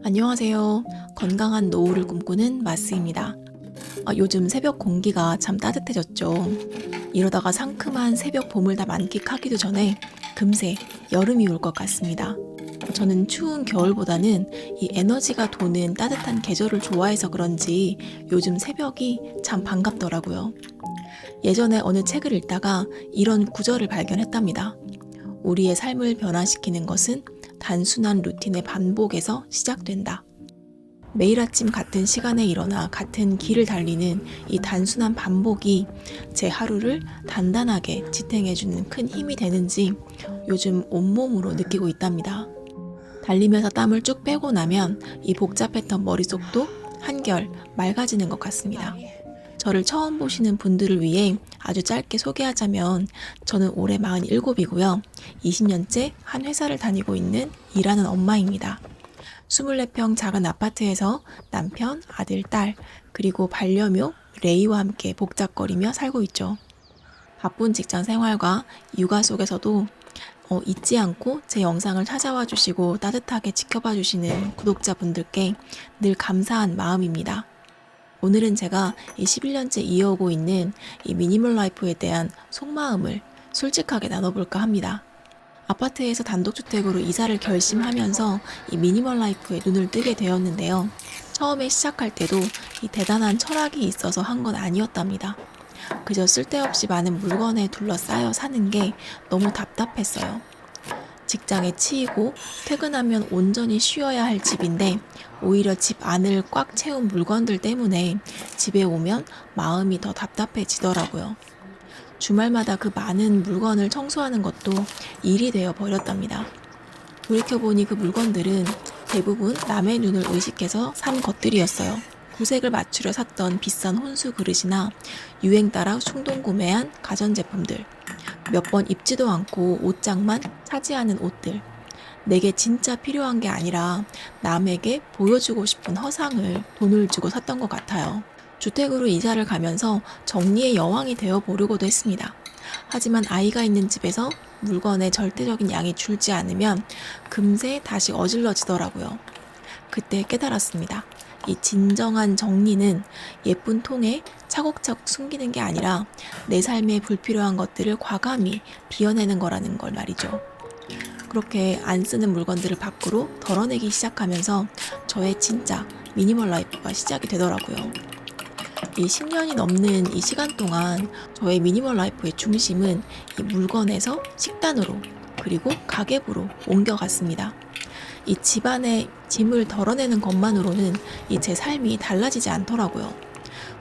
안녕하세요. 건강한 노후를 꿈꾸는 마스입니다. 요즘 새벽 공기가 참 따뜻해졌죠. 이러다가 상큼한 새벽 봄을 다 만끽하기도 전에 금세 여름이 올 것 같습니다. 저는 추운 겨울보다는 이 에너지가 도는 따뜻한 계절을 좋아해서 그런지 요즘 새벽이 참 반갑더라고요. 예전에 어느 책을 읽다가 이런 구절을 발견했답니다. 우리의 삶을 변화시키는 것은 단순한 루틴의 반복에서 시작된다. 매일 아침 같은 시간에 일어나 같은 길을 달리는 이 단순한 반복이 제 하루를 단단하게 지탱해주는 큰 힘이 되는지 요즘 온몸으로 느끼고 있답니다. 달리면서 땀을 쭉 빼고 나면 이 복잡했던 머릿속도 한결 맑아지는 것 같습니다. 저를 처음 보시는 분들을 위해 아주 짧게 소개하자면 저는 올해 47이고요. 20년째 한 회사를 다니고 있는 일하는 엄마입니다. 24평 작은 아파트에서 남편, 아들, 딸, 그리고 반려묘 레이와 함께 복잡거리며 살고 있죠. 바쁜 직장 생활과 육아 속에서도 잊지 않고 제 영상을 찾아와 주시고 따뜻하게 지켜봐 주시는 구독자분들께 늘 감사한 마음입니다. 오늘은 제가 이 11년째 이어오고 있는 이 미니멀 라이프에 대한 속마음을 솔직하게 나눠볼까 합니다. 아파트에서 단독주택으로 이사를 결심하면서 이 미니멀 라이프에 눈을 뜨게 되었는데요. 처음에 시작할 때도 이 대단한 철학이 있어서 한 건 아니었답니다. 그저 쓸데없이 많은 물건에 둘러싸여 사는 게 너무 답답했어요. 직장에 치이고 퇴근하면 온전히 쉬어야 할 집인데 오히려 집 안을 꽉 채운 물건들 때문에 집에 오면 마음이 더 답답해지더라고요. 주말마다 그 많은 물건을 청소하는 것도 일이 되어 버렸답니다. 돌이켜보니 그 물건들은 대부분 남의 눈을 의식해서 산 것들이었어요. 구색을 맞추려 샀던 비싼 혼수 그릇이나 유행 따라 충동 구매한 가전제품들, 몇 번 입지도 않고 옷장만 차지하는 옷들, 내게 진짜 필요한 게 아니라 남에게 보여주고 싶은 허상을 돈을 주고 샀던 것 같아요. 주택으로 이사를 가면서 정리의 여왕이 되어 보려고도 했습니다. 하지만 아이가 있는 집에서 물건의 절대적인 양이 줄지 않으면 금세 다시 어질러지더라고요. 그때 깨달았습니다. 이 진정한 정리는 예쁜 통에 차곡차곡 숨기는 게 아니라 내 삶에 불필요한 것들을 과감히 비워내는 거라는 걸 말이죠. 그렇게 안 쓰는 물건들을 밖으로 덜어내기 시작하면서 저의 진짜 미니멀 라이프가 시작이 되더라고요. 이 10년이 넘는 이 시간 동안 저의 미니멀 라이프의 중심은 이 물건에서 식단으로 그리고 가계부로 옮겨갔습니다. 이 집안의 짐을 덜어내는 것만으로는 이 제 삶이 달라지지 않더라고요.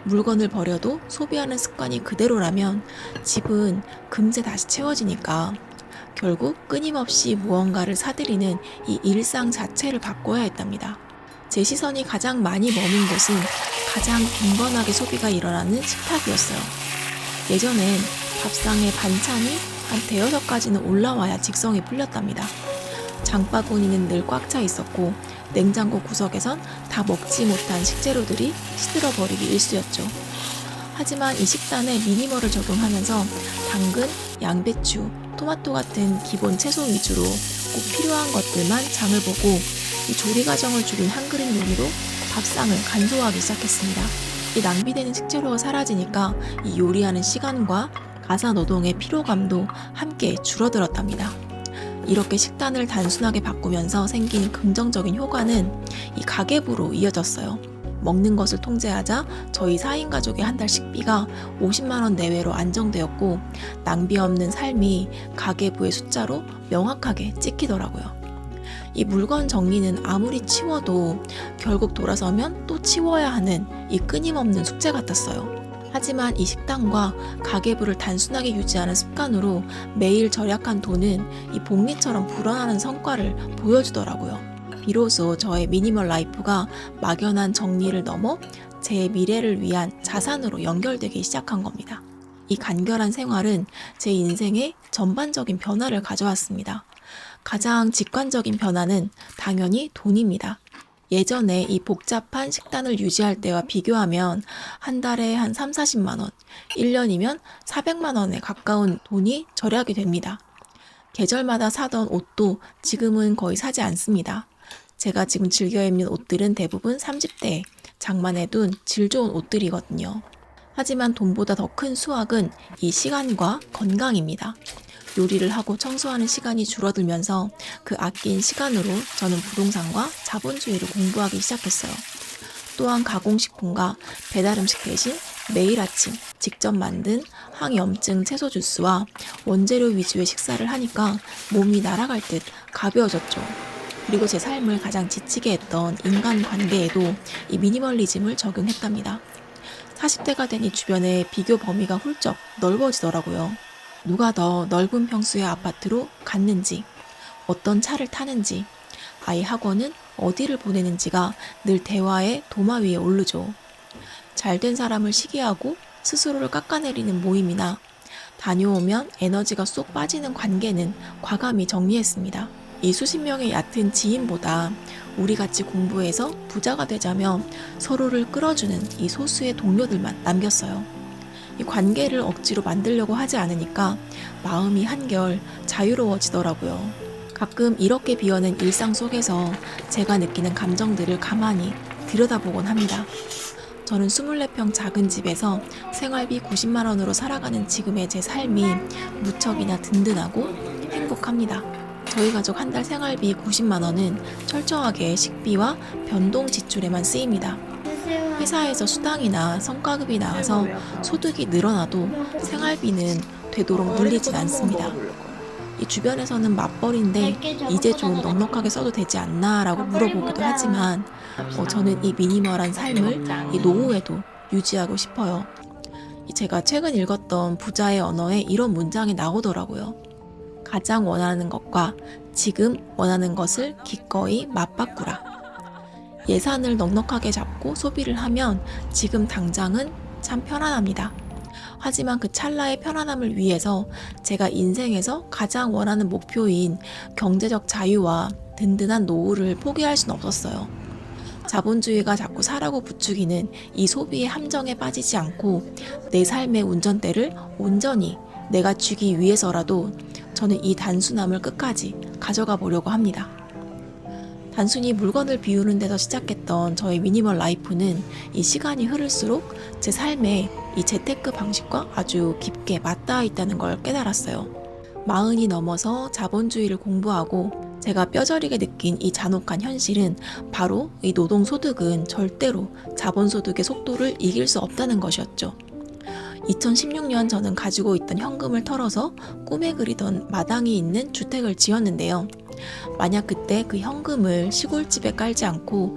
물건을 버려도 소비하는 습관이 그대로라면 집은 금세 다시 채워지니까 결국 끊임없이 무언가를 사들이는 이 일상 자체를 바꿔야 했답니다. 제 시선이 가장 많이 머문 곳은 가장 빈번하게 소비가 일어나는 식탁이었어요. 예전엔 밥상에 반찬이 한 대여섯 가지는 올라와야 직성이 풀렸답니다. 장바구니는 늘 꽉 차 있었고 냉장고 구석에선 다 먹지 못한 식재료들이 시들어버리기 일쑤였죠. 하지만 이 식단에 미니멀을 적용하면서 당근, 양배추, 토마토 같은 기본 채소 위주로 꼭 필요한 것들만 장을 보고 이 조리 과정을 줄인 한 그릇 요리로 밥상을 간소화하기 시작했습니다. 이 낭비되는 식재료가 사라지니까 이 요리하는 시간과 가사 노동의 피로감도 함께 줄어들었답니다. 이렇게 식단을 단순하게 바꾸면서 생긴 긍정적인 효과는 이 가계부로 이어졌어요. 먹는 것을 통제하자 저희 4인 가족의 한 달 식비가 50만 원 내외로 안정되었고 낭비 없는 삶이 가계부의 숫자로 명확하게 찍히더라고요. 이 물건 정리는 아무리 치워도 결국 돌아서면 또 치워야 하는 이 끊임없는 숙제 같았어요. 하지만 이 식단과 가계부를 단순하게 유지하는 습관으로 매일 절약한 돈은 이 복리처럼 불어나는 성과를 보여주더라고요. 비로소 저의 미니멀 라이프가 막연한 정리를 넘어 제 미래를 위한 자산으로 연결되기 시작한 겁니다. 이 간결한 생활은 제 인생에 전반적인 변화를 가져왔습니다. 가장 직관적인 변화는 당연히 돈입니다. 예전에 이 복잡한 식단을 유지할 때와 비교하면 한 달에 한 3, 40만 원, 1년이면 400만 원에 가까운 돈이 절약이 됩니다. 계절마다 사던 옷도 지금은 거의 사지 않습니다. 제가 지금 즐겨 입는 옷들은 대부분 30대에 장만해 둔 질 좋은 옷들이거든요. 하지만 돈보다 더 큰 수확은 이 시간과 건강입니다. 요리를 하고 청소하는 시간이 줄어들면서 그 아낀 시간으로 저는 부동산과 자본주의를 공부하기 시작했어요. 또한 가공식품과 배달음식 대신 매일 아침 직접 만든 항염증 채소 주스와 원재료 위주의 식사를 하니까 몸이 날아갈 듯 가벼워졌죠. 그리고 제 삶을 가장 지치게 했던 인간관계에도 이 미니멀리즘을 적용했답니다. 40대가 되니 주변의 비교 범위가 훌쩍 넓어지더라고요. 누가 더 넓은 평수의 아파트로 갔는지, 어떤 차를 타는지, 아이 학원은 어디를 보내는지가 늘 대화의 도마 위에 오르죠. 잘된 사람을 시기하고 스스로를 깎아내리는 모임이나 다녀오면 에너지가 쏙 빠지는 관계는 과감히 정리했습니다. 이 수십 명의 얕은 지인보다 우리 같이 공부해서 부자가 되자며 서로를 끌어주는 이 소수의 동료들만 남겼어요. 이 관계를 억지로 만들려고 하지 않으니까 마음이 한결 자유로워지더라고요. 가끔 이렇게 비어낸 일상 속에서 제가 느끼는 감정들을 가만히 들여다보곤 합니다. 저는 24평 작은 집에서 생활비 90만 원으로 살아가는 지금의 제 삶이 무척이나 든든하고 행복합니다. 저희 가족 한 달 생활비 90만 원은 철저하게 식비와 변동 지출에만 쓰입니다. 회사에서 수당이나 성과급이 나와서 소득이 늘어나도 생활비는 되도록 늘리진 않습니다. 이 주변에서는 맞벌이인데 이제 좀 넉넉하게 써도 되지 않나 라고 물어보기도 하지만 저는 이 미니멀한 삶을 이 노후에도 유지하고 싶어요. 제가 최근 읽었던 부자의 언어에 이런 문장이 나오더라고요. 가장 원하는 것과 지금 원하는 것을 기꺼이 맞바꾸라. 예산을 넉넉하게 잡고 소비를 하면 지금 당장은 참 편안합니다. 하지만 그 찰나의 편안함을 위해서 제가 인생에서 가장 원하는 목표인 경제적 자유와 든든한 노후를 포기할 수는 없었어요. 자본주의가 자꾸 사라고 부추기는 이 소비의 함정에 빠지지 않고 내 삶의 운전대를 온전히 내가 쥐기 위해서라도 저는 이 단순함을 끝까지 가져가 보려고 합니다. 단순히 물건을 비우는 데서 시작했던 저의 미니멀 라이프는 이 시간이 흐를수록 제 삶에 이 재테크 방식과 아주 깊게 맞닿아 있다는 걸 깨달았어요. 40이 넘어서 자본주의를 공부하고 제가 뼈저리게 느낀 이 잔혹한 현실은 바로 이 노동소득은 절대로 자본소득의 속도를 이길 수 없다는 것이었죠. 2016년 저는 가지고 있던 현금을 털어서 꿈에 그리던 마당이 있는 주택을 지었는데요. 만약 그때 그 현금을 시골집에 깔지 않고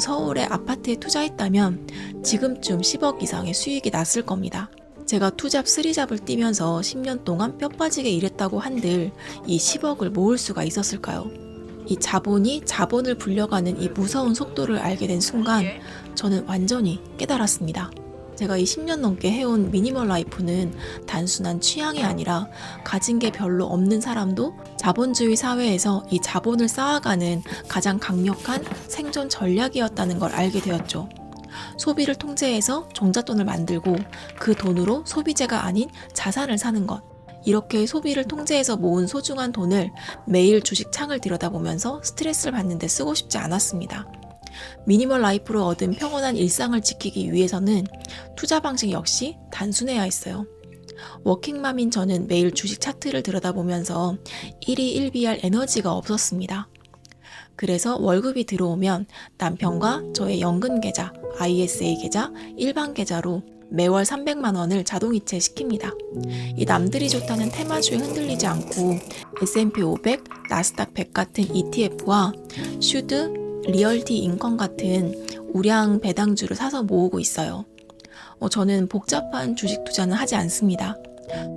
서울의 아파트에 투자했다면 지금쯤 10억 이상의 수익이 났을 겁니다. 제가 투잡 쓰리잡을 뛰면서 10년 동안 뼈 빠지게 일했다고 한들 이 10억을 모을 수가 있었을까요? 이 자본이 자본을 불려가는 이 무서운 속도를 알게 된 순간 저는 완전히 깨달았습니다. 제가 이 10년 넘게 해온 미니멀 라이프는 단순한 취향이 아니라 가진 게 별로 없는 사람도 자본주의 사회에서 이 자본을 쌓아가는 가장 강력한 생존 전략이었다는 걸 알게 되었죠. 소비를 통제해서 종잣돈을 만들고 그 돈으로 소비재가 아닌 자산을 사는 것. 이렇게 소비를 통제해서 모은 소중한 돈을 매일 주식 창을 들여다보면서 스트레스를 받는데 쓰고 싶지 않았습니다. 미니멀 라이프로 얻은 평온한 일상을 지키기 위해서는 투자 방식 역시 단순해야 했어요. 워킹맘인 저는 매일 주식 차트를 들여다보면서 일희일비할 에너지가 없었습니다. 그래서 월급이 들어오면 남편과 저의 연금 계좌, ISA 계좌, 일반 계좌로 매월 300만 원을 자동이체 시킵니다. 이 남들이 좋다는 테마주에 흔들리지 않고 S&P 500, 나스닥 100 같은 ETF와 슈드, 리얼티 인컴 같은 우량 배당주를 사서 모으고 있어요. 저는 복잡한 주식 투자는 하지 않습니다.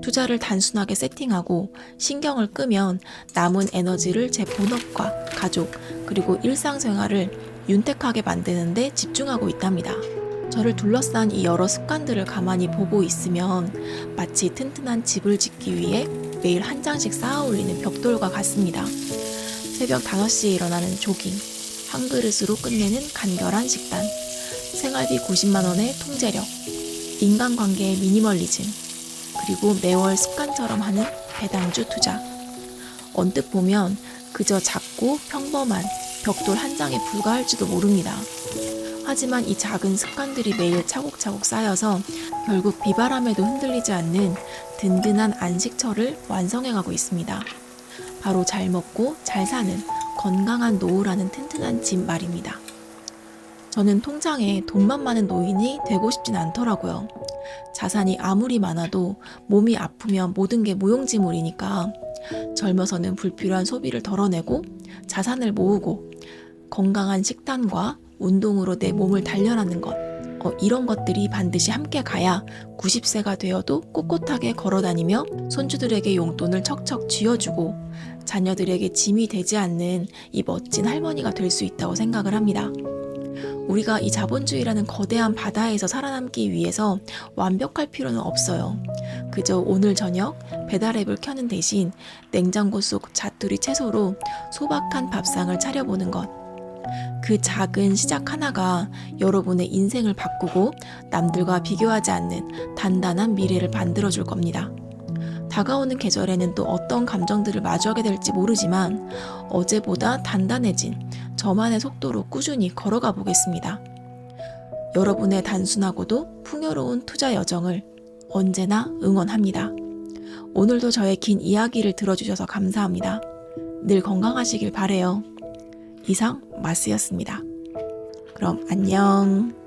투자를 단순하게 세팅하고 신경을 끄면 남은 에너지를 제 본업과 가족 그리고 일상생활을 윤택하게 만드는 데 집중하고 있답니다. 저를 둘러싼 이 여러 습관들을 가만히 보고 있으면 마치 튼튼한 집을 짓기 위해 매일 한 장씩 쌓아 올리는 벽돌과 같습니다. 새벽 5시에 일어나는 조깅, 한 그릇으로 끝내는 간결한 식단, 생활비 90만 원의 통제력, 인간관계의 미니멀리즘, 그리고 매월 습관처럼 하는 배당주 투자. 언뜻 보면 그저 작고 평범한 벽돌 한 장에 불과할지도 모릅니다. 하지만 이 작은 습관들이 매일 차곡차곡 쌓여서 결국 비바람에도 흔들리지 않는 든든한 안식처를 완성해가고 있습니다. 바로 잘 먹고 잘 사는 건강한 노후라는 튼튼한 집 말입니다. 저는 통장에 돈만 많은 노인이 되고 싶진 않더라고요. 자산이 아무리 많아도 몸이 아프면 모든 게 무용지물이니까 젊어서는 불필요한 소비를 덜어내고 자산을 모으고 건강한 식단과 운동으로 내 몸을 단련하는 것, 이런 것들이 반드시 함께 가야 90세가 되어도 꼿꼿하게 걸어다니며 손주들에게 용돈을 척척 쥐어주고 자녀들에게 짐이 되지 않는 이 멋진 할머니가 될 수 있다고 생각을 합니다. 우리가 이 자본주의라는 거대한 바다에서 살아남기 위해서 완벽할 필요는 없어요. 그저 오늘 저녁 배달앱을 켜는 대신 냉장고 속 자투리 채소로 소박한 밥상을 차려보는 것. 그 작은 시작 하나가 여러분의 인생을 바꾸고 남들과 비교하지 않는 단단한 미래를 만들어줄 겁니다. 다가오는 계절에는 또 어떤 감정들을 마주하게 될지 모르지만 어제보다 단단해진 저만의 속도로 꾸준히 걸어가 보겠습니다. 여러분의 단순하고도 풍요로운 투자 여정을 언제나 응원합니다. 오늘도 저의 긴 이야기를 들어주셔서 감사합니다. 늘 건강하시길 바래요. 이상 마스였습니다. 그럼 안녕.